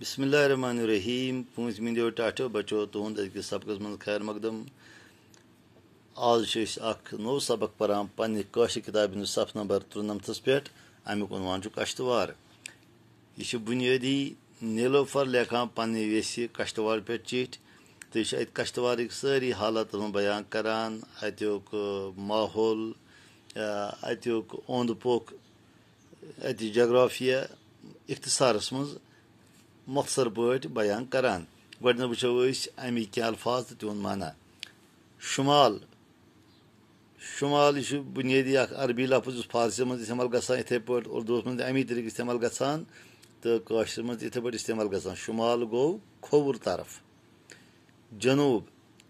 बिस्मिल्लाहिर्रहमानिर्रहीम पूंछ मिंदो टाठो बचो तुंद अकिस सबकस मन खैर मकदम आज नो सबक परान पन्ने काशिर किताब सफ नंबर 93 पे अमुक उनवान कश्तवार यह बुनियादी नीलोफर लेखान पन्ने वेसी कश्तवार पे चिठ तो यह कश्तवार सारी हालत बयान करान अत्युक माहौल अत्युक ओंद पोक अत जग्राफिया इख्तिसारस मज मुख्तसर पे बयान करान गो वो अमिक क्या अल्फाज तो तिहद माना शुमाल शुमाल यह बुनियादी अरबी लफ्ज फारसी मज इस्तेमाल गसान इथे पे उर्दू मज अमी तरीक इस्तेमाल गसान तो काशिर मज इथे पे इस्तेमाल गसान शुमाल गो खोवर तरफ जनूब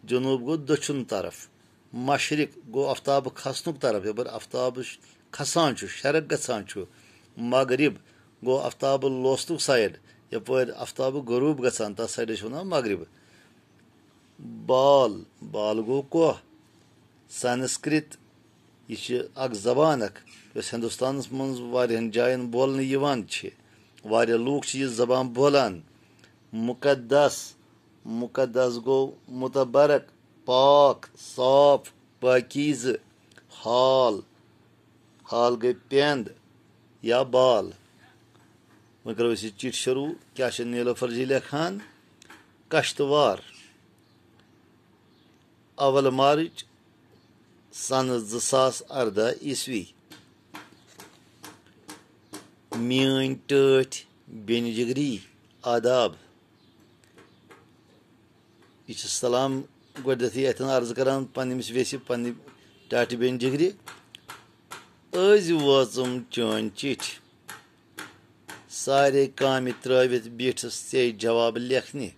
जनूब गो दक्षिण तरफ मशरिक गो आफ्ताब खसनुक तरफ यपर आफ्ताब खसान शरक गसान मगरिब गो आफ्ताब लोस्तुक साइड यपर आफ्ताब गरूब गसान तथ साइड वन मगरिब बाल बाल गो कोह संस्कृत यह जबान हिंदुस्तान मज वारियान जायन बोलने वारिया लूक यह जबान बोलान मुकद्दस मुकद्दस गो मुतबरक पाक साफ पाकीज़ हाल हाल गई पेंद या बाल वो करो इस चिठ शुरू क्या नीलोफर जी लेखान कश्तवार अवल मार्च सन 2018 ईस्वी मीन टठ बेन जिगरी आदाब यह सलाम गोदथी अतन अर्ज करान पन्नस वेसी पन्ने टाट बेन जिगरी अज वाचम चन चिठ सारे काम त्रवित बिठस ऐ जवाब लेखने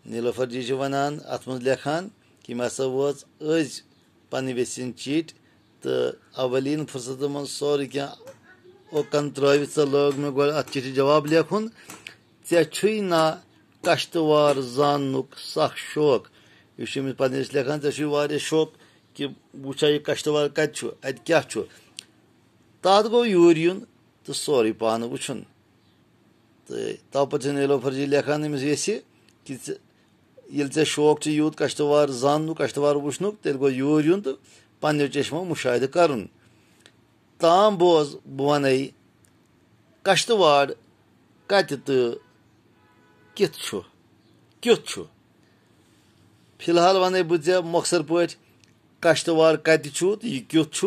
नीलोफर जी वनान अत मज लेखान कि मे हसा वो अज पन्ने वेसिन चिठ तो अवलिन फुर्सत मन सोरे क्या ओकन त्रवित लोग मे गो अत चिठ जवाब लेखुन ऐ ना कश्तवार जाननुक सख शौक यह पन्नस लेखान ऐ शौक कि वुचा यह कश्तवार कत क्या तथ गो यूर युन तो सोरे पान वुचन तो तवपत नीलोफर जी लेखान अमिस ये कि ये शौक यूत कश्तवार जाननुक कश्तवार वुचनुक तेल गो यूर युन तो पन्नो चश्मो मुशाहिद करुन ताम बोज बह वन कश्तवाड़ कत तो किथ फिलहाल वन बह मौखसर पे कश्तवाड़ कत तो यह किथ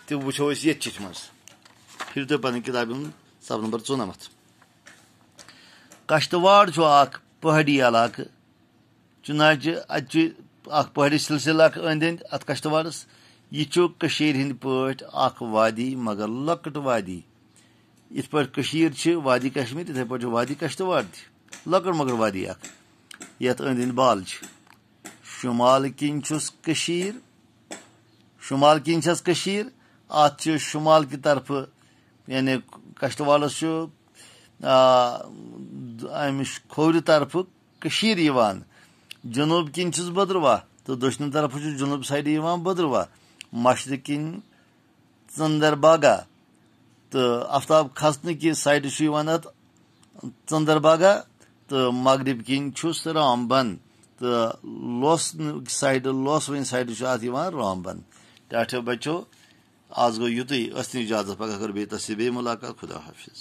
तो वो ये चिठ मज फिर तो पन किताब सब नंबर 94 कश्तवाड़ पहाड़ी इलाक चुनाचे अत पहाड़ी सिलसिल अंद अंद अत कश्तवाड़स यह हंद पे वादी मगर लकट वादी इत पे वादी कश्मीर इथे पे वादी कश्तवाड़ लकट मगर वादी यथ अंद अंद बाल शुमाल किन शुमाल किन अत शुमाल की तरफ यानी कश्तवाड़स अमिश खोवर तरफ जनूब किन बद्रवाह तो दक्षिण तरफ जनूब साइड बद्रवाह मशरक किन चंदरबागा तो आफ्ताब खसने की साइड चंदरबागा तो मगरिब किन रामबन तो लोस साइड लोस वन साइड रामबन टाठो बचो आज गो युत इजाजत पगह कर बे मुलाकात खुदा हाफिज।